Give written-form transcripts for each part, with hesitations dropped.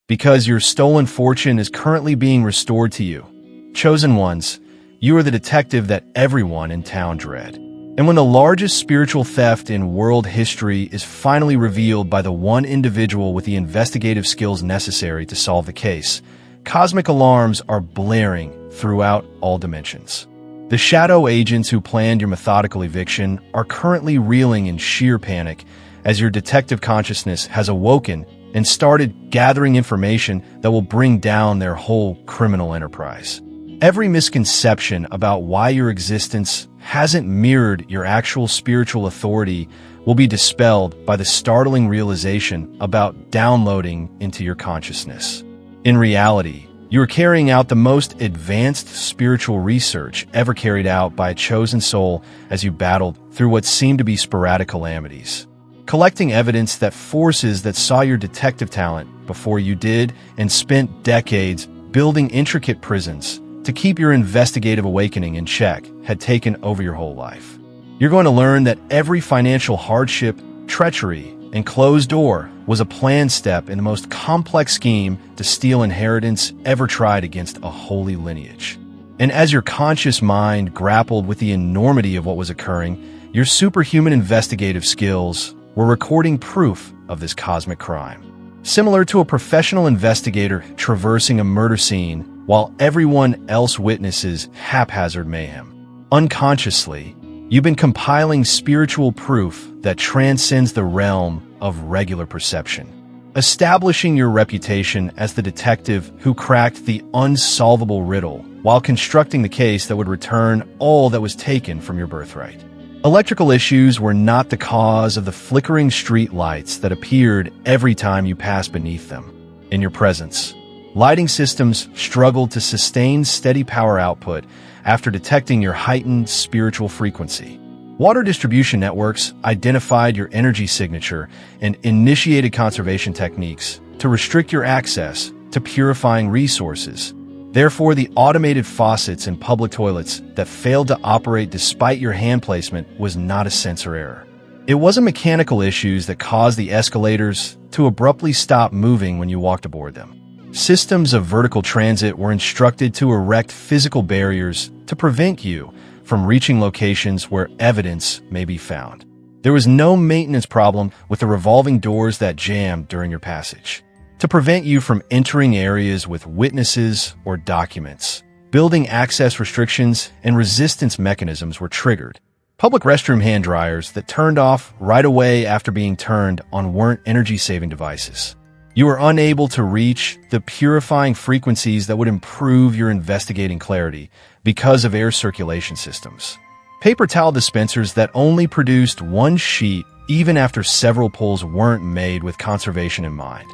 because your stolen fortune is currently being restored to you. Chosen ones, you are the detective that everyone in town dread. And when the largest spiritual theft in world history is finally revealed by the one individual with the investigative skills necessary to solve the case, cosmic alarms are blaring throughout all dimensions. The shadow agents who planned your methodical eviction are currently reeling in sheer panic as your detective consciousness has awoken and started gathering information that will bring down their whole criminal enterprise. Every misconception about why your existence hasn't mirrored your actual spiritual authority will be dispelled by the startling realization about downloading into your consciousness. In reality, you are carrying out the most advanced spiritual research ever carried out by a chosen soul as you battled through what seemed to be sporadic calamities. Collecting evidence that forces that saw your detective talent before you did and spent decades building intricate prisons to keep your investigative awakening in check had taken over your whole life. You're going to learn that every financial hardship, treachery, and closed door was a planned step in the most complex scheme to steal inheritance ever tried against a holy lineage. And as your conscious mind grappled with the enormity of what was occurring, your superhuman investigative skills were recording proof of this cosmic crime. Similar to a professional investigator traversing a murder scene while everyone else witnesses haphazard mayhem. Unconsciously, you've been compiling spiritual proof that transcends the realm of regular perception, establishing your reputation as the detective who cracked the unsolvable riddle while constructing the case that would return all that was taken from your birthright. Electrical issues were not the cause of the flickering street lights that appeared every time you passed beneath them. In your presence, lighting systems struggled to sustain steady power output after detecting your heightened spiritual frequency. Water distribution networks identified your energy signature and initiated conservation techniques to restrict your access to purifying resources. Therefore, the automated faucets in public toilets that failed to operate despite your hand placement was not a sensor error. It wasn't mechanical issues that caused the escalators to abruptly stop moving when you walked aboard them. Systems of vertical transit were instructed to erect physical barriers to prevent you from reaching locations where evidence may be found. There was no maintenance problem with the revolving doors that jammed during your passage to prevent you from entering areas with witnesses or documents. Building access restrictions and resistance mechanisms were triggered. Public restroom hand dryers that turned off right away after being turned on weren't energy-saving devices. You were unable to reach the purifying frequencies that would improve your investigating clarity because of air circulation systems. Paper towel dispensers that only produced one sheet even after several pulls weren't made with conservation in mind.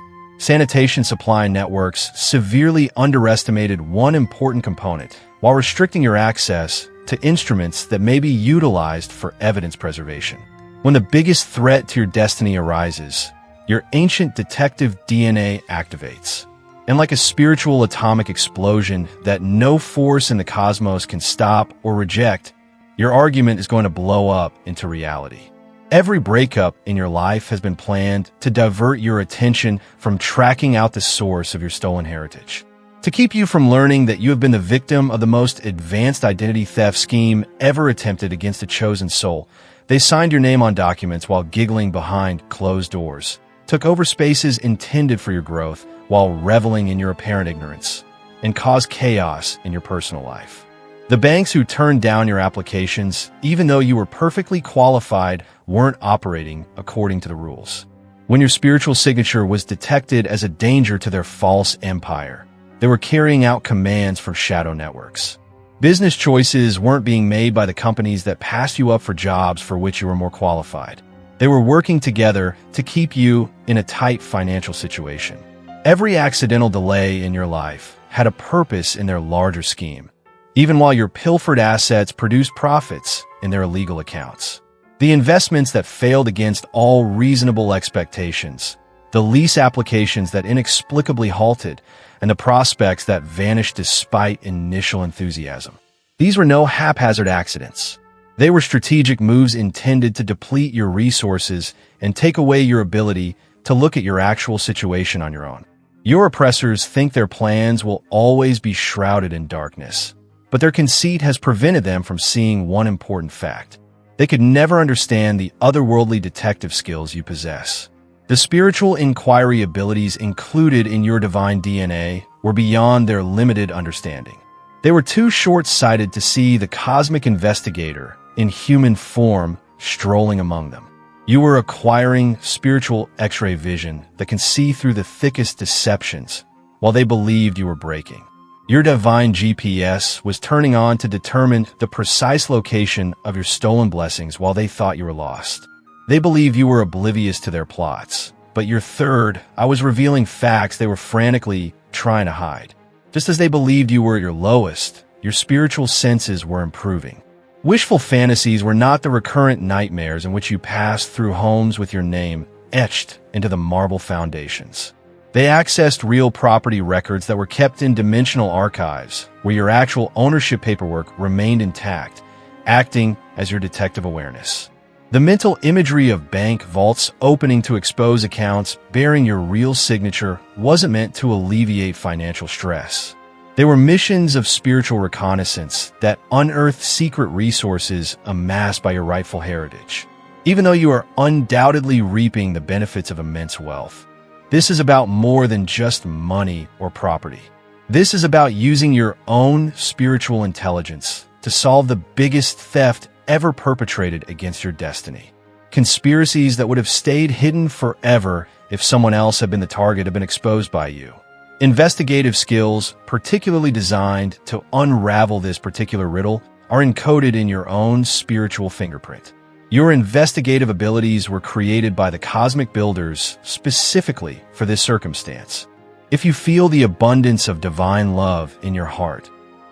Sanitation supply networks severely underestimated one important component while restricting your access to instruments that may be utilized for evidence preservation. When the biggest threat to your destiny arises, your ancient detective DNA activates. And like a spiritual atomic explosion that no force in the cosmos can stop or reject, your argument is going to blow up into reality. Every breakup in your life has been planned to divert your attention from tracking out the source of your stolen heritage. To keep you from learning that you have been the victim of the most advanced identity theft scheme ever attempted against a chosen soul, they signed your name on documents while giggling behind closed doors, took over spaces intended for your growth while reveling in your apparent ignorance, and caused chaos in your personal life. The banks who turned down your applications, even though you were perfectly qualified, weren't operating according to the rules. When your spiritual signature was detected as a danger to their false empire, they were carrying out commands from shadow networks. Business choices weren't being made by the companies that passed you up for jobs for which you were more qualified. They were working together to keep you in a tight financial situation. Every accidental delay in your life had a purpose in their larger scheme, even while your pilfered assets produced profits in their illegal accounts. The investments that failed against all reasonable expectations, the lease applications that inexplicably halted, and the prospects that vanished despite initial enthusiasm. These were no haphazard accidents. They were strategic moves intended to deplete your resources and take away your ability to look at your actual situation on your own. Your oppressors think their plans will always be shrouded in darkness, but their conceit has prevented them from seeing one important fact. They could never understand the otherworldly detective skills you possess. The spiritual inquiry abilities included in your divine DNA were beyond their limited understanding. They were too short-sighted to see the cosmic investigator in human form strolling among them. You were acquiring spiritual X-ray vision that can see through the thickest deceptions while they believed you were breaking. Your divine GPS was turning on to determine the precise location of your stolen blessings while they thought you were lost. They believed you were oblivious to their plots, but your third eye was revealing facts they were frantically trying to hide. Just as they believed you were at your lowest, your spiritual senses were improving. Wishful fantasies were not the recurrent nightmares in which you passed through homes with your name etched into the marble foundations. They accessed real property records that were kept in dimensional archives, where your actual ownership paperwork remained intact, acting as your detective awareness. The mental imagery of bank vaults opening to expose accounts bearing your real signature wasn't meant to alleviate financial stress. They were missions of spiritual reconnaissance that unearthed secret resources amassed by your rightful heritage. Even though you are undoubtedly reaping the benefits of immense wealth, this is about more than just money or property. This is about using your own spiritual intelligence to solve the biggest theft ever perpetrated against your destiny. Conspiracies that would have stayed hidden forever if someone else had been the target have been exposed by you. Investigative skills, particularly designed to unravel this particular riddle, are encoded in your own spiritual fingerprint. Your investigative abilities were created by the cosmic builders specifically for this circumstance. If you feel the abundance of divine love in your heart,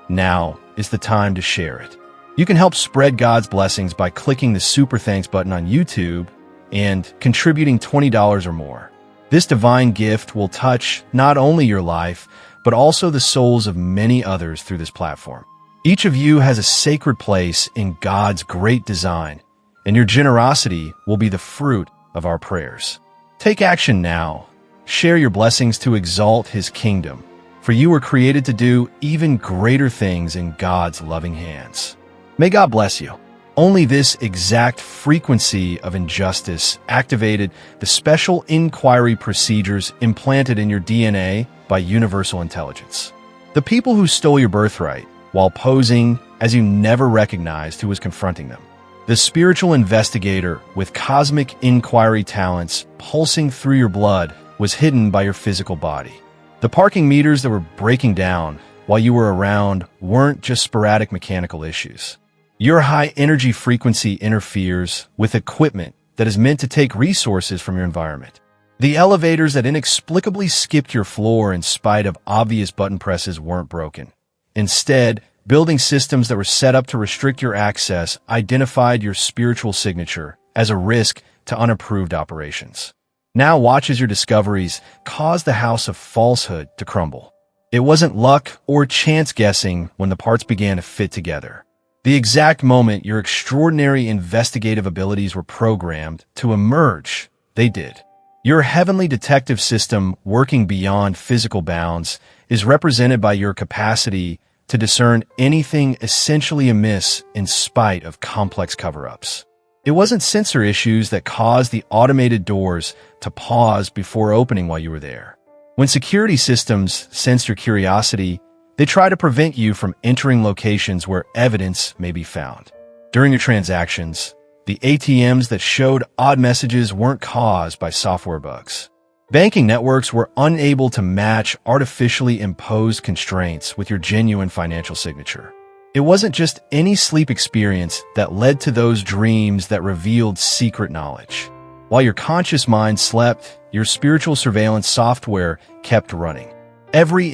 now is the time to share it. You can help spread God's blessings by clicking the Super Thanks button on YouTube and contributing $20 or more. This divine gift will touch not only your life, but also the souls of many others through this platform. Each of you has a sacred place in God's great design, and your generosity will be the fruit of our prayers. Take action now. Share your blessings to exalt His kingdom, for you were created to do even greater things in God's loving hands. May God bless you. Only this exact frequency of injustice activated the special inquiry procedures implanted in your DNA by universal intelligence. The people who stole your birthright, while posing as you never recognized who was confronting them. The spiritual investigator with cosmic inquiry talents pulsing through your blood was hidden by your physical body. The parking meters that were breaking down while you were around weren't just sporadic mechanical issues. Your high-energy frequency interferes with equipment that is meant to take resources from your environment. The elevators that inexplicably skipped your floor in spite of obvious button presses weren't broken. Instead, building systems that were set up to restrict your access identified your spiritual signature as a risk to unapproved operations. Now watch as your discoveries cause the house of falsehood to crumble. It wasn't luck or chance guessing when the parts began to fit together. The exact moment your extraordinary investigative abilities were programmed to emerge, they did. Your heavenly detective system, working beyond physical bounds, is represented by your capacity to discern anything essentially amiss in spite of complex cover-ups. It wasn't sensor issues that caused the automated doors to pause before opening while you were there. When security systems sense your curiosity, they try to prevent you from entering locations where evidence may be found. During your transactions, the ATMs that showed odd messages weren't caused by software bugs. Banking networks were unable to match artificially imposed constraints with your genuine financial signature. It wasn't just any sleep experience that led to those dreams that revealed secret knowledge. While your conscious mind slept, your spiritual surveillance software kept running. Every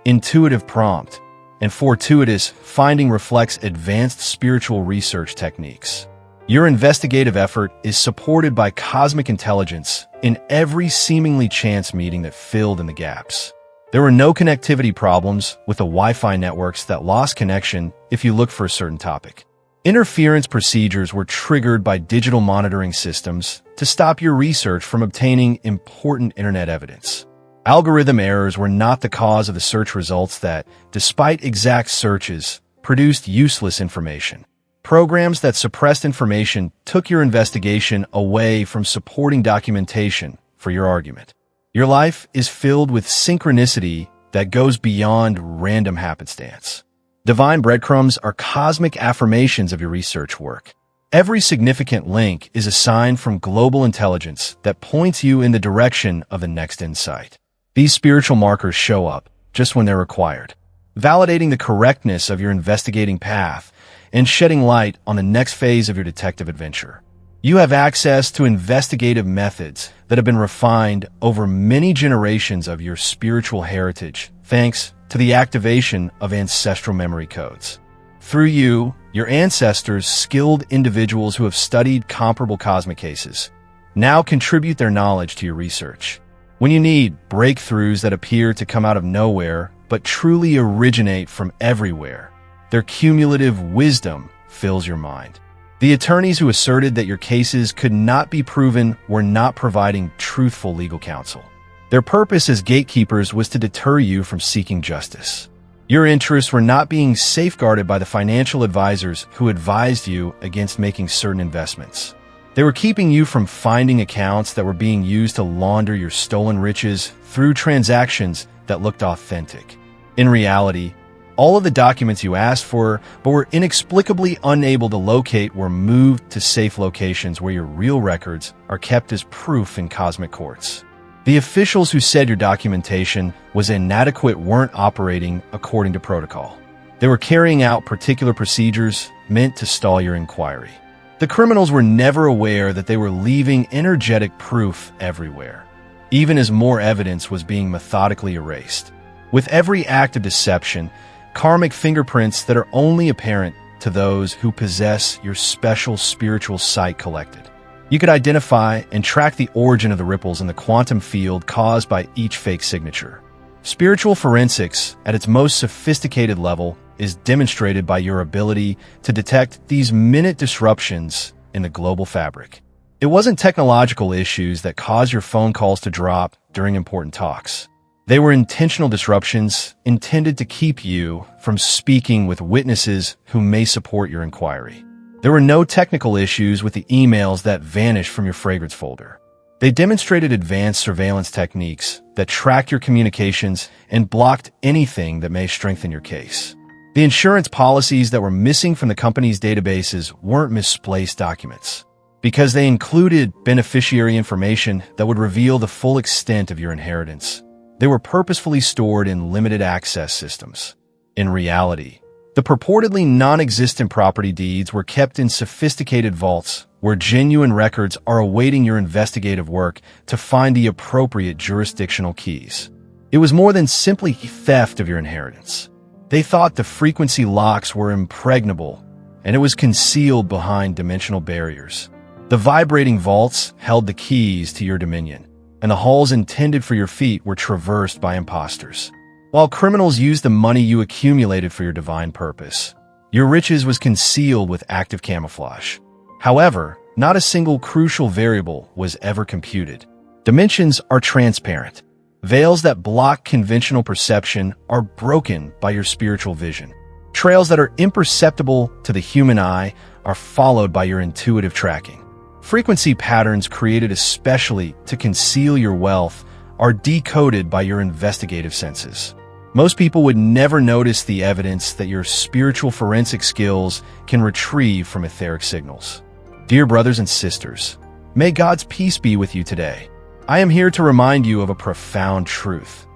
intuitive prompt, and fortuitous finding reflects advanced spiritual research techniques. Your investigative effort is supported by cosmic intelligence in every seemingly chance meeting that filled in the gaps. There were no connectivity problems with the Wi-Fi networks that lost connection if you looked for a certain topic. Interference procedures were triggered by digital monitoring systems to stop your research from obtaining important internet evidence. Algorithm errors were not the cause of the search results that, despite exact searches, produced useless information. Programs that suppressed information took your investigation away from supporting documentation for your argument. Your life is filled with synchronicity that goes beyond random happenstance. Divine breadcrumbs are cosmic affirmations of your research work. Every significant link is a sign from global intelligence that points you in the direction of the next insight. These spiritual markers show up just when they're required, validating the correctness of your investigating path and shedding light on the next phase of your detective adventure. You have access to investigative methods that have been refined over many generations of your spiritual heritage, thanks to the activation of ancestral memory codes. Through you, your ancestors, skilled individuals who have studied comparable cosmic cases, now contribute their knowledge to your research. When you need breakthroughs that appear to come out of nowhere but truly originate from everywhere, their cumulative wisdom fills your mind. The attorneys who asserted that your cases could not be proven were not providing truthful legal counsel. Their purpose as gatekeepers was to deter you from seeking justice. Your interests were not being safeguarded by the financial advisors who advised you against making certain investments. They were keeping you from finding accounts that were being used to launder your stolen riches through transactions that looked authentic. In reality, all of the documents you asked for but were inexplicably unable to locate were moved to safe locations where your real records are kept as proof in cosmic courts. The officials who said your documentation was inadequate weren't operating according to protocol. They were carrying out particular procedures meant to stall your inquiry. The criminals were never aware that they were leaving energetic proof everywhere, even as more evidence was being methodically erased. With every act of deception, karmic fingerprints that are only apparent to those who possess your special spiritual sight collected. You could identify and track the origin of the ripples in the quantum field caused by each fake signature. Spiritual forensics, at its most sophisticated level, is demonstrated by your ability to detect these minute disruptions in the global fabric. It wasn't technological issues that caused your phone calls to drop during important talks. They were intentional disruptions intended to keep you from speaking with witnesses who may support your inquiry. There were no technical issues with the emails that vanished from your fragrance folder. They demonstrated advanced surveillance techniques that tracked your communications and blocked anything that may strengthen your case. The insurance policies that were missing from the company's databases weren't misplaced documents, because they included beneficiary information that would reveal the full extent of your inheritance. They were purposefully stored in limited access systems. In reality, the purportedly non-existent property deeds were kept in sophisticated vaults where genuine records are awaiting your investigative work to find the appropriate jurisdictional keys. It was more than simply theft of your inheritance. They thought the frequency locks were impregnable, and it was concealed behind dimensional barriers. The vibrating vaults held the keys to your dominion, and the halls intended for your feet were traversed by imposters. While criminals used the money you accumulated for your divine purpose, your riches was concealed with active camouflage. However, not a single crucial variable was ever computed. Dimensions are transparent. Veils that block conventional perception are broken by your spiritual vision. Trails that are imperceptible to the human eye are followed by your intuitive tracking. Frequency patterns created especially to conceal your wealth are decoded by your investigative senses. Most people would never notice the evidence that your spiritual forensic skills can retrieve from etheric signals. Dear brothers and sisters, may God's peace be with you today. I am here to remind you of a profound truth.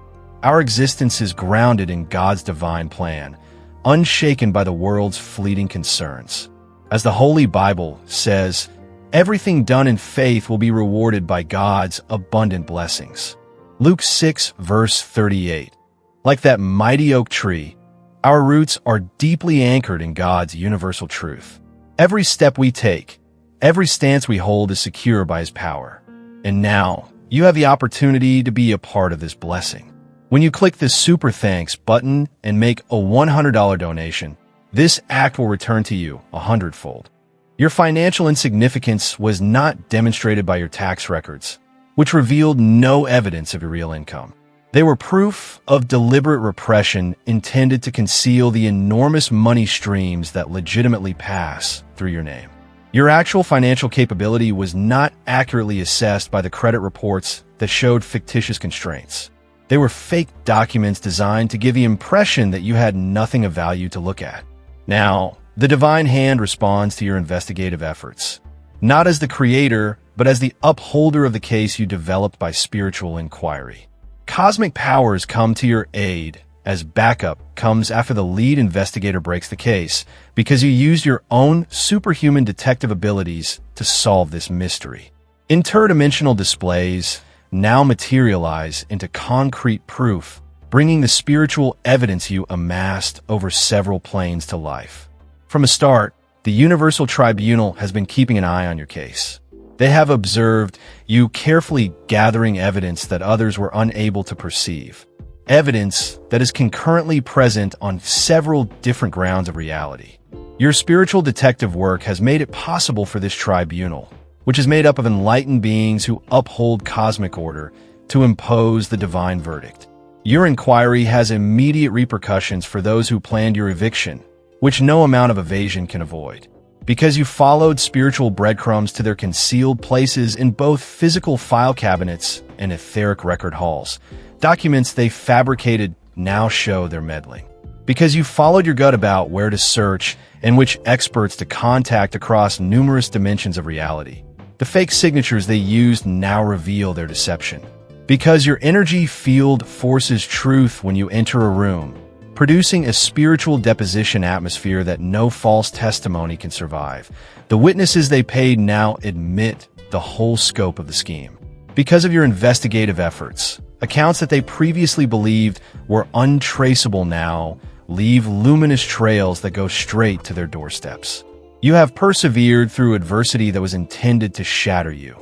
Our existence is grounded in God's divine plan, unshaken by the world's fleeting concerns. As the Holy Bible says, everything done in faith will be rewarded by God's abundant blessings. Luke 6, verse 38. Like that mighty oak tree, our roots are deeply anchored in God's universal truth. Every step we take, every stance we hold is secure by His power. And now, you have the opportunity to be a part of this blessing. When you click the Super Thanks button and make a $100 donation, this act will return to you 100-fold. Your financial insignificance was not demonstrated by your tax records, which revealed no evidence of your real income. They were proof of deliberate repression intended to conceal the enormous money streams that legitimately pass through your name. Your actual financial capability was not accurately assessed by the credit reports that showed fictitious constraints. They were fake documents designed to give the impression that you had nothing of value to look at. Now, the divine hand responds to your investigative efforts, not as the creator, but as the upholder of the case you developed by spiritual inquiry. Cosmic powers come to your aid as backup comes after the lead investigator breaks the case, because you used your own superhuman detective abilities to solve this mystery. Interdimensional displays now materialize into concrete proof, bringing the spiritual evidence you amassed over several planes to life. From the start, the Universal Tribunal has been keeping an eye on your case. They have observed you carefully gathering evidence that others were unable to perceive. Evidence that is concurrently present on several different grounds of reality. Your spiritual detective work has made it possible for this tribunal, which is made up of enlightened beings who uphold cosmic order, to impose the divine verdict. Your inquiry has immediate repercussions for those who planned your eviction, which no amount of evasion can avoid. Because you followed spiritual breadcrumbs to their concealed places in both physical file cabinets and etheric record halls, documents they fabricated now show their meddling. Because you followed your gut about where to search and which experts to contact across numerous dimensions of reality, the fake signatures they used now reveal their deception. Because your energy field forces truth when you enter a room, producing a spiritual deposition atmosphere that no false testimony can survive. The witnesses they paid now admit the whole scope of the scheme. Because of your investigative efforts, accounts that they previously believed were untraceable now leave luminous trails that go straight to their doorsteps. You have persevered through adversity that was intended to shatter you,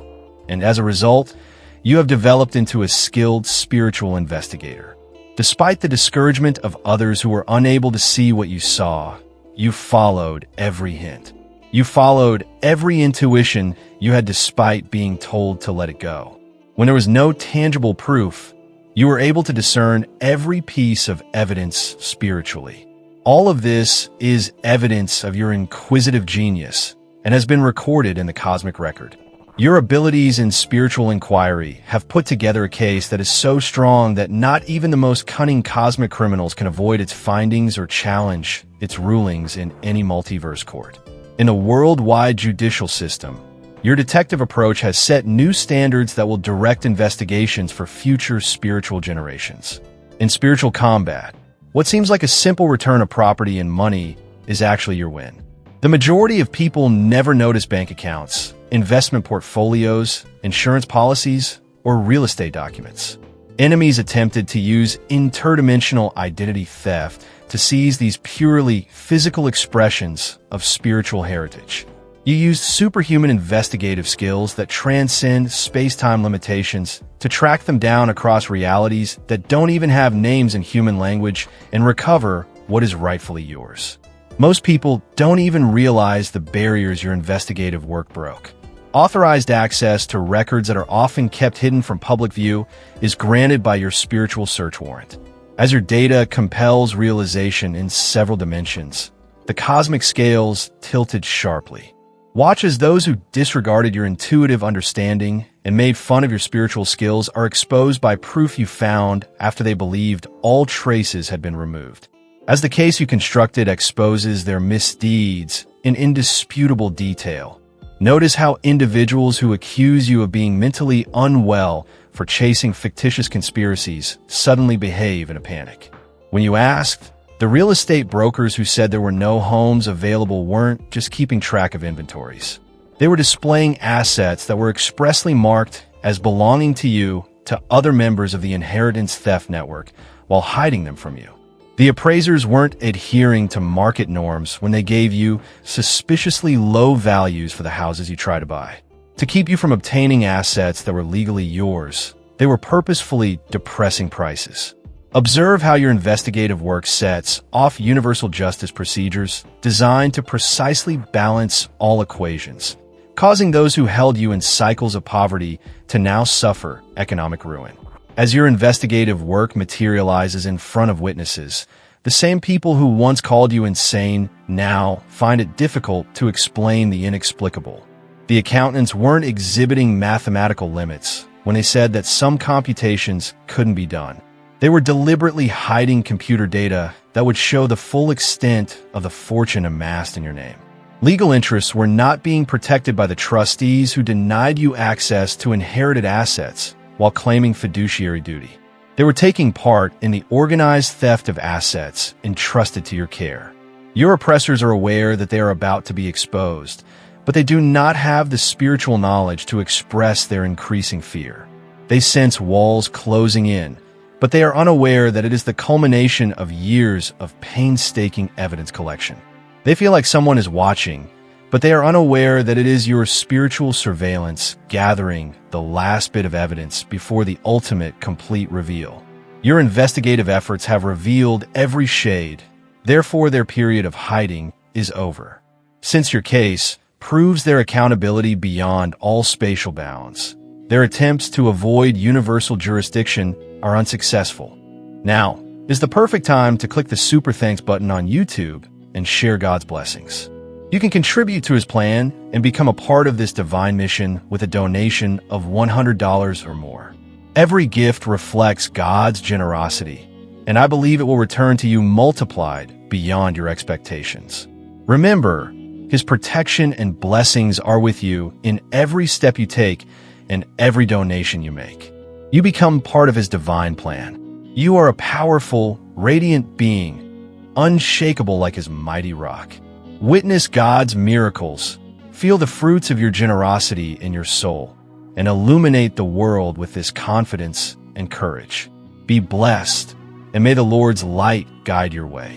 and as a result, you have developed into a skilled spiritual investigator. Despite the discouragement of others who were unable to see what you saw, you followed every hint. You followed every intuition you had despite being told to let it go. When there was no tangible proof, you were able to discern every piece of evidence spiritually. All of this is evidence of your inquisitive genius and has been recorded in the cosmic record. Your abilities in spiritual inquiry have put together a case that is so strong that not even the most cunning cosmic criminals can avoid its findings or challenge its rulings in any multiverse court. In a worldwide judicial system, your detective approach has set new standards that will direct investigations for future spiritual generations. In spiritual combat, what seems like a simple return of property and money is actually your win. The majority of people never notice bank accounts, investment portfolios, insurance policies, or real estate documents. Enemies attempted to use interdimensional identity theft to seize these purely physical expressions of spiritual heritage. You used superhuman investigative skills that transcend space-time limitations to track them down across realities that don't even have names in human language and recover what is rightfully yours. Most people don't even realize the barriers your investigative work broke. Authorized access to records that are often kept hidden from public view is granted by your spiritual search warrant. As your data compels realization in several dimensions, the cosmic scales tilted sharply. Watch as those who disregarded your intuitive understanding and made fun of your spiritual skills are exposed by proof you found after they believed all traces had been removed. As the case you constructed exposes their misdeeds in indisputable detail, notice how individuals who accuse you of being mentally unwell for chasing fictitious conspiracies suddenly behave in a panic. When you asked, the real estate brokers who said there were no homes available weren't just keeping track of inventories. They were displaying assets that were expressly marked as belonging to you to other members of the inheritance theft network while hiding them from you. The appraisers weren't adhering to market norms when they gave you suspiciously low values for the houses you try to buy. To keep you from obtaining assets that were legally yours, they were purposefully depressing prices. Observe how your investigative work sets off universal justice procedures designed to precisely balance all equations, causing those who held you in cycles of poverty to now suffer economic ruin. As your investigative work materializes in front of witnesses, the same people who once called you insane now find it difficult to explain the inexplicable. The accountants weren't exhibiting mathematical limits when they said that some computations couldn't be done. They were deliberately hiding computer data that would show the full extent of the fortune amassed in your name. Legal interests were not being protected by the trustees who denied you access to inherited assets while claiming fiduciary duty. They were taking part in the organized theft of assets entrusted to your care. Your oppressors are aware that they are about to be exposed, but they do not have the spiritual knowledge to express their increasing fear. They sense walls closing in, but they are unaware that it is the culmination of years of painstaking evidence collection. They feel like someone is watching, but they are unaware that it is your spiritual surveillance gathering the last bit of evidence before the ultimate complete reveal. Your investigative efforts have revealed every shade, therefore their period of hiding is over. Since your case proves their accountability beyond all spatial bounds, their attempts to avoid universal jurisdiction are unsuccessful. Now is the perfect time to click the Super Thanks button on YouTube and share God's blessings. You can contribute to his plan and become a part of this divine mission with a donation of $100 or more. Every gift reflects God's generosity, and I believe it will return to you multiplied beyond your expectations. Remember, his protection and blessings are with you in every step you take and every donation you make. You become part of his divine plan. You are a powerful, radiant being, unshakable like his mighty rock. Witness God's miracles, feel the fruits of your generosity in your soul, and illuminate the world with this confidence and courage. Be blessed, and may the Lord's light guide your way.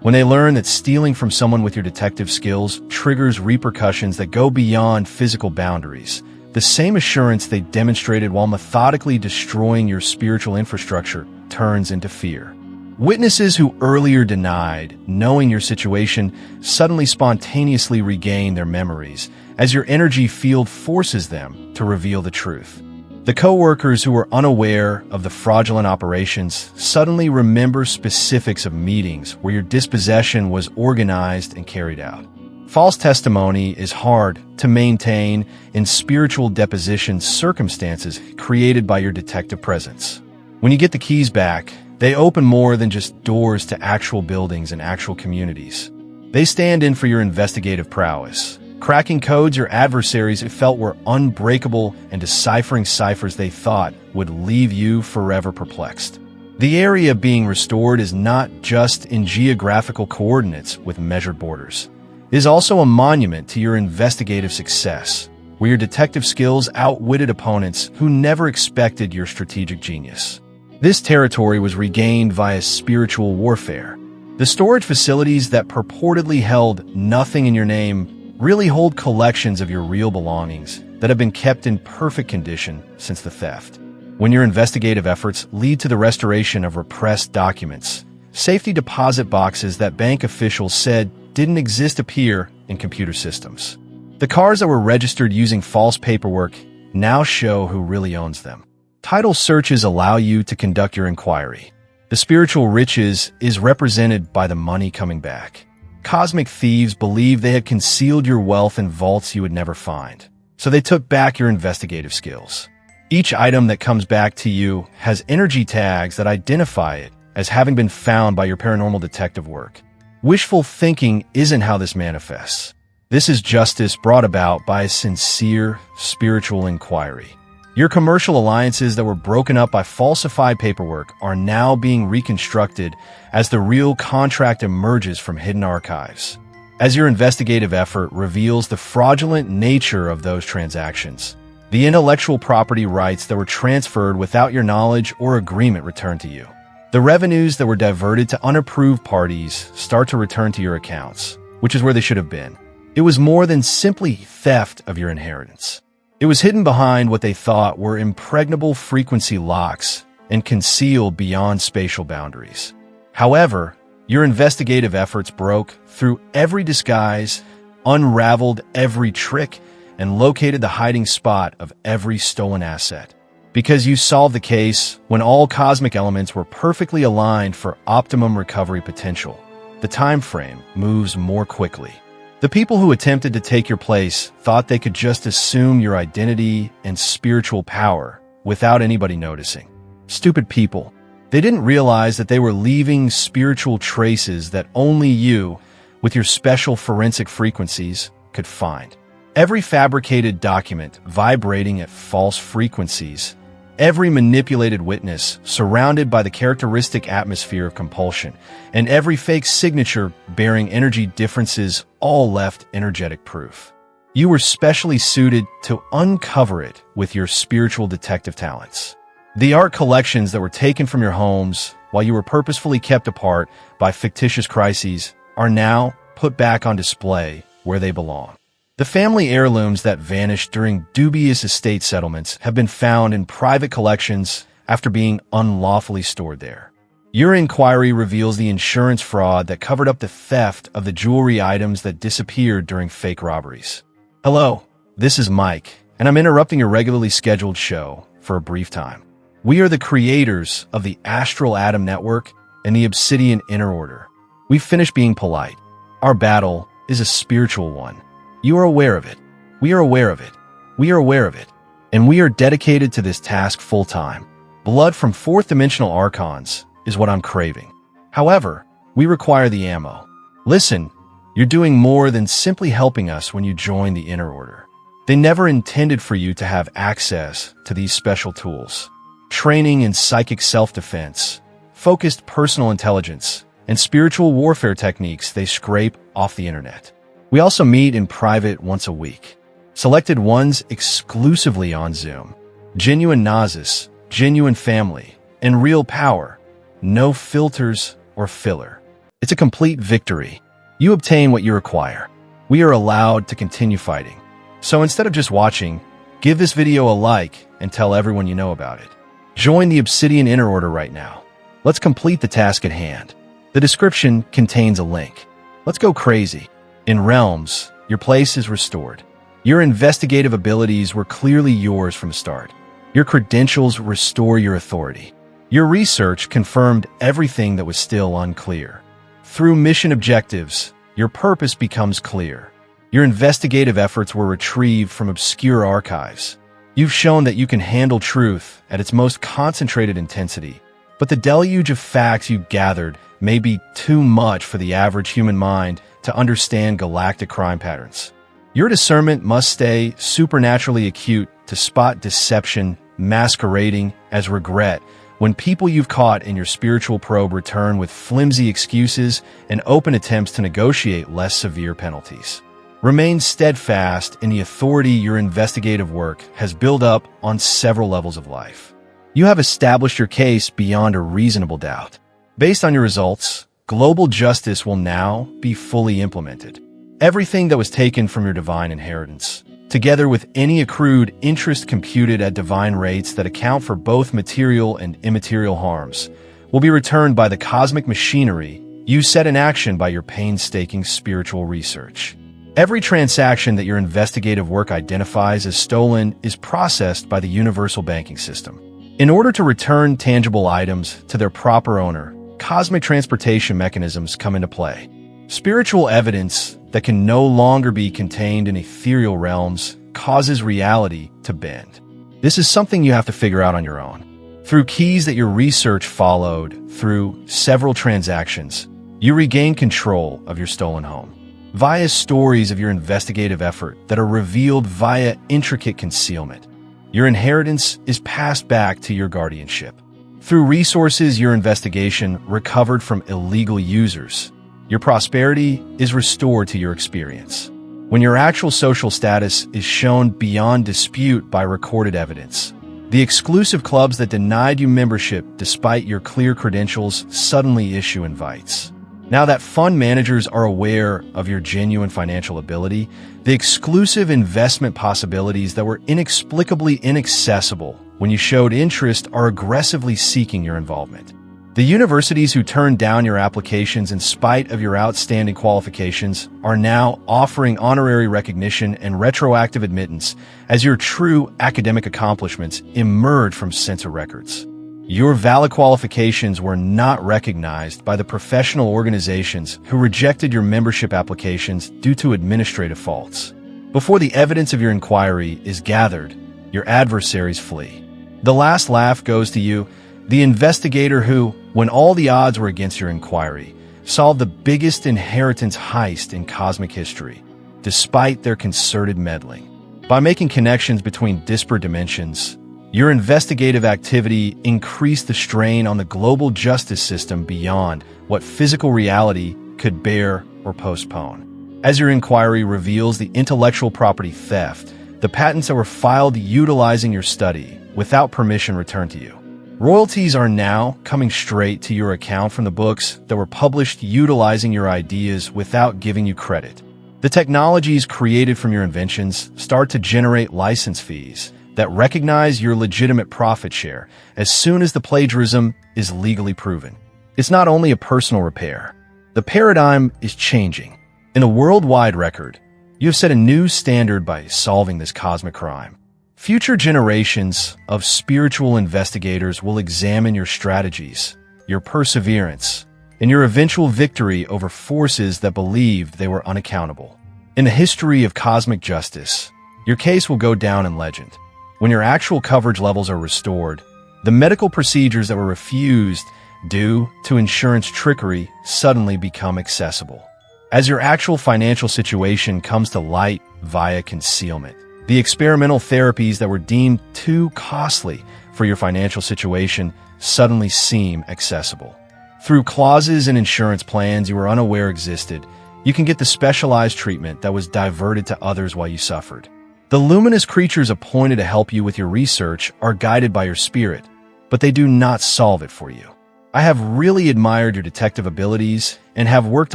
When they learn that stealing from someone with your detective skills triggers repercussions that go beyond physical boundaries, the same assurance they demonstrated while methodically destroying your spiritual infrastructure turns into fear. Witnesses who earlier denied knowing your situation suddenly spontaneously regain their memories as your energy field forces them to reveal the truth. The co-workers who were unaware of the fraudulent operations suddenly remember specifics of meetings where your dispossession was organized and carried out. False testimony is hard to maintain in spiritual deposition circumstances created by your detective presence. When you get the keys back, they open more than just doors to actual buildings and actual communities. They stand in for your investigative prowess, cracking codes your adversaries felt were unbreakable and deciphering ciphers they thought would leave you forever perplexed. The area being restored is not just in geographical coordinates with measured borders. It is also a monument to your investigative success, where your detective skills outwitted opponents who never expected your strategic genius. This territory was regained via spiritual warfare. The storage facilities that purportedly held nothing in your name really hold collections of your real belongings that have been kept in perfect condition since the theft. When your investigative efforts lead to the restoration of repressed documents, safety deposit boxes that bank officials said didn't exist appear in computer systems. The cars that were registered using false paperwork now show who really owns them. Title searches allow you to conduct your inquiry. The spiritual riches is represented by the money coming back. Cosmic thieves believed they had concealed your wealth in vaults you would never find, so they took back your investigative skills. Each item that comes back to you has energy tags that identify it as having been found by your paranormal detective work. Wishful thinking isn't how this manifests. This is justice brought about by a sincere spiritual inquiry. Your commercial alliances that were broken up by falsified paperwork are now being reconstructed as the real contract emerges from hidden archives. As your investigative effort reveals the fraudulent nature of those transactions, the intellectual property rights that were transferred without your knowledge or agreement return to you. The revenues that were diverted to unapproved parties start to return to your accounts, which is where they should have been. It was more than simply theft of your inheritance. It was hidden behind what they thought were impregnable frequency locks and concealed beyond spatial boundaries. However, your investigative efforts broke through every disguise, unraveled every trick, and located the hiding spot of every stolen asset. Because you solved the case when all cosmic elements were perfectly aligned for optimum recovery potential. The time frame moves more quickly. The people who attempted to take your place thought they could just assume your identity and spiritual power without anybody noticing. Stupid people. They didn't realize that they were leaving spiritual traces that only you, with your special forensic frequencies, could find. Every fabricated document vibrating at false frequencies, every manipulated witness surrounded by the characteristic atmosphere of compulsion, and every fake signature bearing energy differences all left energetic proof. You were specially suited to uncover it with your spiritual detective talents. The art collections that were taken from your homes while you were purposefully kept apart by fictitious crises are now put back on display where they belong. The family heirlooms that vanished during dubious estate settlements have been found in private collections after being unlawfully stored there. Your inquiry reveals the insurance fraud that covered up the theft of the jewelry items that disappeared during fake robberies. Hello, this is Mike, and I'm interrupting your regularly scheduled show for a brief time. We are the creators of the Astral Atom Network and the Obsidian Inner Order. We've finished being polite. Our battle is a spiritual one. You are aware of it. We are aware of it. We are aware of it. And we are dedicated to this task full-time. Blood from fourth-dimensional archons is what I'm craving. However, we require the ammo. Listen, you're doing more than simply helping us when you join the Inner Order. They never intended for you to have access to these special tools. Training in psychic self-defense, focused personal intelligence, and spiritual warfare techniques they scrape off the internet. We also meet in private once a week. Selected ones exclusively on Zoom. Genuine Gnosis, genuine family, and real power. No filters or filler. It's a complete victory. You obtain what you require. We are allowed to continue fighting. So instead of just watching, give this video a like and tell everyone you know about it. Join the Obsidian Inner Order right now. Let's complete the task at hand. The description contains a link. Let's go crazy. In Realms, your place is restored. Your investigative abilities were clearly yours from the start. Your credentials restore your authority. Your research confirmed everything that was still unclear. Through mission objectives, your purpose becomes clear. Your investigative efforts were retrieved from obscure archives. You've shown that you can handle truth at its most concentrated intensity, but the deluge of facts you gathered may be too much for the average human mind to understand galactic crime patterns. Your discernment must stay supernaturally acute to spot deception masquerading as regret when people you've caught in your spiritual probe return with flimsy excuses and open attempts to negotiate less severe penalties. Remain steadfast in the authority your investigative work has built up on several levels of life. You have established your case beyond a reasonable doubt. Based on your results, global justice will now be fully implemented. Everything that was taken from your divine inheritance, together with any accrued interest computed at divine rates that account for both material and immaterial harms, will be returned by the cosmic machinery you set in action by your painstaking spiritual research. Every transaction that your investigative work identifies as stolen is processed by the universal banking system. In order to return tangible items to their proper owner, cosmic transportation mechanisms come into play. Spiritual evidence that can no longer be contained in ethereal realms causes reality to bend. This is something you have to figure out on your own. Through keys that your research followed through several transactions, you regain control of your stolen home. Via stories of your investigative effort that are revealed via intricate concealment, your inheritance is passed back to your guardianship. Through resources your investigation recovered from illegal users, your prosperity is restored to your experience. When your actual social status is shown beyond dispute by recorded evidence, the exclusive clubs that denied you membership despite your clear credentials suddenly issue invites. Now that fund managers are aware of your genuine financial ability, the exclusive investment possibilities that were inexplicably inaccessible when you showed interest are aggressively seeking your involvement. The universities who turned down your applications in spite of your outstanding qualifications are now offering honorary recognition and retroactive admittance as your true academic accomplishments emerge from censor records. Your valid qualifications were not recognized by the professional organizations who rejected your membership applications due to administrative faults. Before the evidence of your inquiry is gathered, your adversaries flee. The last laugh goes to you, the investigator who, when all the odds were against your inquiry, solved the biggest inheritance heist in cosmic history, despite their concerted meddling. By making connections between disparate dimensions, your investigative activity increased the strain on the global justice system beyond what physical reality could bear or postpone. As your inquiry reveals the intellectual property theft, the patents that were filed utilizing your study without permission returned to you. Royalties are now coming straight to your account from the books that were published utilizing your ideas without giving you credit. The technologies created from your inventions start to generate license fees that recognize your legitimate profit share as soon as the plagiarism is legally proven. It's not only a personal repair. The paradigm is changing. In a worldwide record, you have set a new standard by solving this cosmic crime. Future generations of spiritual investigators will examine your strategies, your perseverance, and your eventual victory over forces that believed they were unaccountable. In the history of cosmic justice, your case will go down in legend. When your actual coverage levels are restored, the medical procedures that were refused due to insurance trickery suddenly become accessible. As your actual financial situation comes to light via concealment, the experimental therapies that were deemed too costly for your financial situation suddenly seem accessible. Through clauses in insurance plans you were unaware existed, you can get the specialized treatment that was diverted to others while you suffered. The luminous creatures appointed to help you with your research are guided by your spirit, but they do not solve it for you. I have really admired your detective abilities and have worked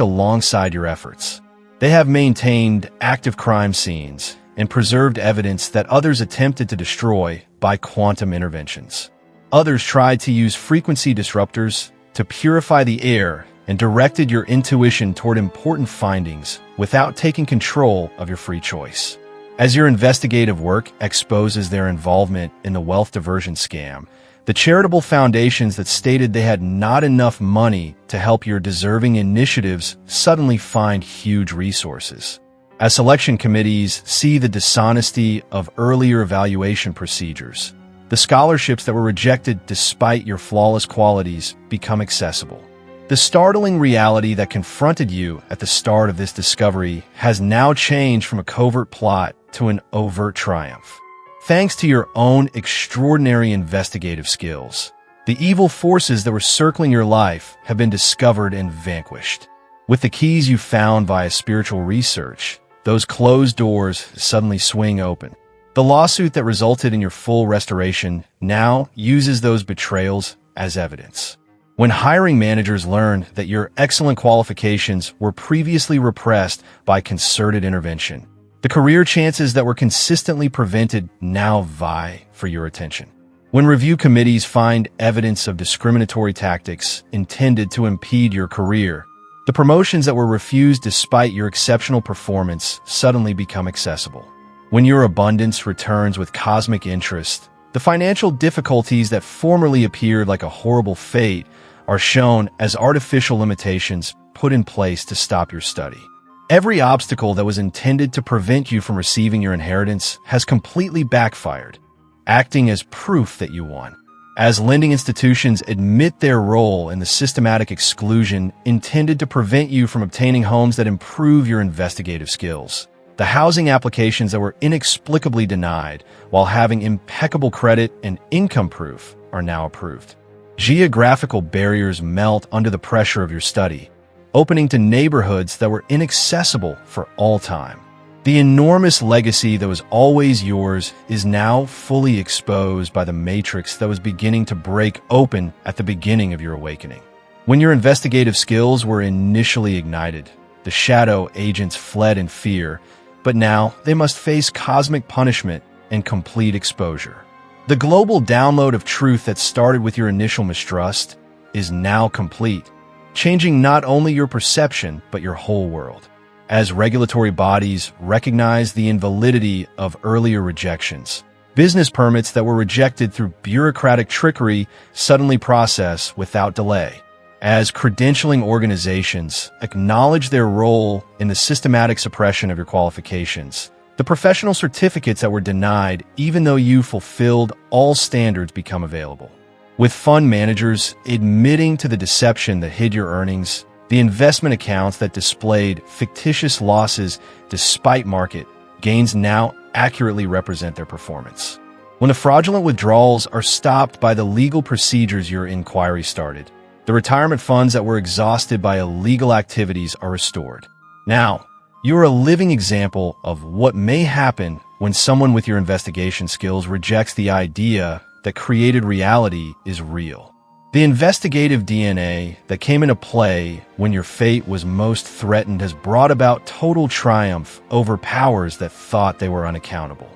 alongside your efforts. They have maintained active crime scenes and preserved evidence that others attempted to destroy by quantum interventions. Others tried to use frequency disruptors to purify the air and directed your intuition toward important findings without taking control of your free choice. As your investigative work exposes their involvement in the wealth diversion scam, the charitable foundations that stated they had not enough money to help your deserving initiatives suddenly find huge resources. As selection committees see the dishonesty of earlier evaluation procedures, the scholarships that were rejected despite your flawless qualities become accessible. The startling reality that confronted you at the start of this discovery has now changed from a covert plot to an overt triumph. Thanks to your own extraordinary investigative skills, the evil forces that were circling your life have been discovered and vanquished. With the keys you found via spiritual research, those closed doors suddenly swing open. The lawsuit that resulted in your full restoration now uses those betrayals as evidence. When hiring managers learn that your excellent qualifications were previously repressed by concerted intervention, the career chances that were consistently prevented now vie for your attention. When review committees find evidence of discriminatory tactics intended to impede your career, the promotions that were refused despite your exceptional performance suddenly become accessible. When your abundance returns with cosmic interest, the financial difficulties that formerly appeared like a horrible fate are shown as artificial limitations put in place to stop your study. Every obstacle that was intended to prevent you from receiving your inheritance has completely backfired, acting as proof that you won. As lending institutions admit their role in the systematic exclusion intended to prevent you from obtaining homes that improve your investigative skills, the housing applications that were inexplicably denied while having impeccable credit and income proof are now approved. Geographical barriers melt under the pressure of your study, opening to neighborhoods that were inaccessible for all time. The enormous legacy that was always yours is now fully exposed by the matrix that was beginning to break open at the beginning of your awakening. When your investigative skills were initially ignited, the shadow agents fled in fear, but now they must face cosmic punishment and complete exposure. The global download of truth that started with your initial mistrust is now complete, changing not only your perception but your whole world. As regulatory bodies recognize the invalidity of earlier rejections, business permits that were rejected through bureaucratic trickery suddenly process without delay. As credentialing organizations acknowledge their role in the systematic suppression of your qualifications, the professional certificates that were denied even though you fulfilled all standards become available. With fund managers admitting to the deception that hid your earnings, the investment accounts that displayed fictitious losses despite market gains now accurately represent their performance. When the fraudulent withdrawals are stopped by the legal procedures your inquiry started, the retirement funds that were exhausted by illegal activities are restored. Now, you are a living example of what may happen when someone with your investigation skills rejects the idea that created reality is real. The investigative DNA that came into play when your fate was most threatened has brought about total triumph over powers that thought they were unaccountable.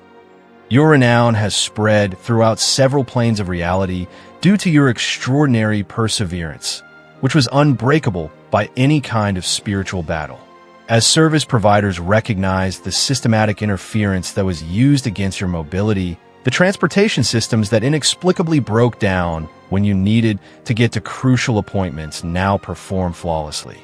Your renown has spread throughout several planes of reality due to your extraordinary perseverance, which was unbreakable by any kind of spiritual battle. As service providers recognized the systematic interference that was used against your mobility, the transportation systems that inexplicably broke down when you needed to get to crucial appointments now perform flawlessly.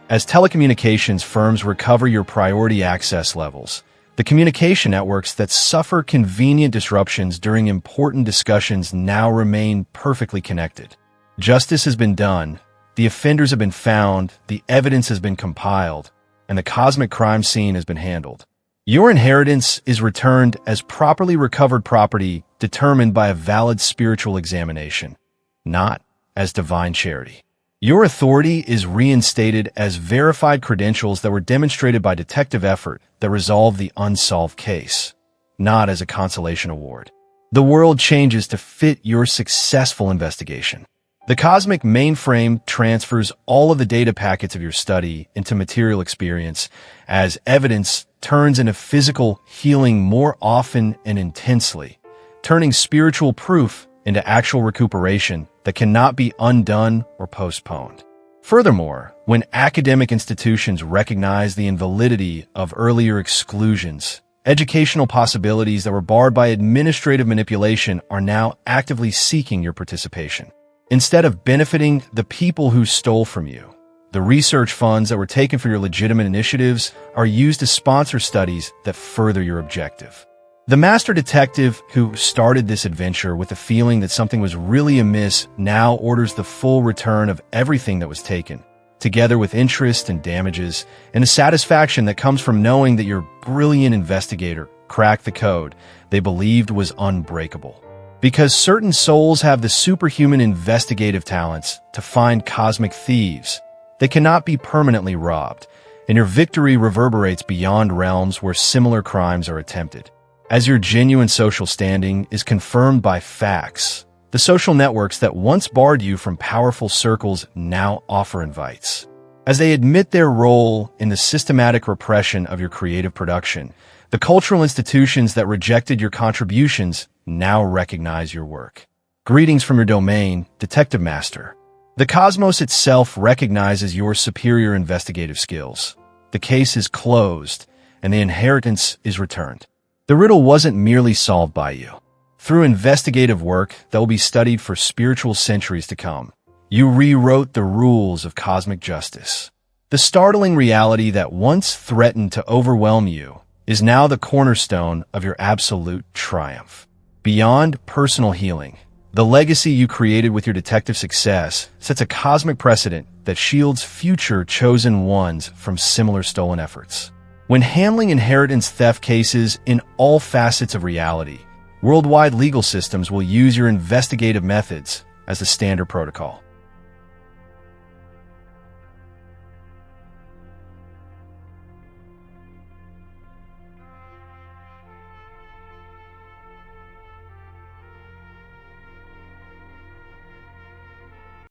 As telecommunications firms recover your priority access levels, the communication networks that suffer convenient disruptions during important discussions now remain perfectly connected. Justice has been done, the offenders have been found, the evidence has been compiled, and the cosmic crime scene has been handled. Your inheritance is returned as properly recovered property determined by a valid spiritual examination, not as divine charity. Your authority is reinstated as verified credentials that were demonstrated by detective effort that resolved the unsolved case, not as a consolation award. The world changes to fit your successful investigation. The cosmic mainframe transfers all of the data packets of your study into material experience as evidence turns into physical healing more often and intensely, turning spiritual proof into actual recuperation that cannot be undone or postponed. Furthermore, when academic institutions recognize the invalidity of earlier exclusions, educational possibilities that were barred by administrative manipulation are now actively seeking your participation. Instead of benefiting the people who stole from you, the research funds that were taken for your legitimate initiatives are used to sponsor studies that further your objective. The master detective who started this adventure with the feeling that something was really amiss now orders the full return of everything that was taken, together with interest and damages, and the satisfaction that comes from knowing that your brilliant investigator cracked the code they believed was unbreakable. Because certain souls have the superhuman investigative talents to find cosmic thieves, they cannot be permanently robbed, and your victory reverberates beyond realms where similar crimes are attempted. As your genuine social standing is confirmed by facts, the social networks that once barred you from powerful circles now offer invites. As they admit their role in the systematic repression of your creative production, the cultural institutions that rejected your contributions now recognize your work. Greetings from your domain, Detective Master. The cosmos itself recognizes your superior investigative skills. The case is closed, and the inheritance is returned. The riddle wasn't merely solved by you. Through investigative work that will be studied for spiritual centuries to come, you rewrote the rules of cosmic justice. The startling reality that once threatened to overwhelm you is now the cornerstone of your absolute triumph. Beyond personal healing, the legacy you created with your detective success sets a cosmic precedent that shields future chosen ones from similar stolen efforts. When handling inheritance theft cases in all facets of reality, worldwide legal systems will use your investigative methods as the standard protocol.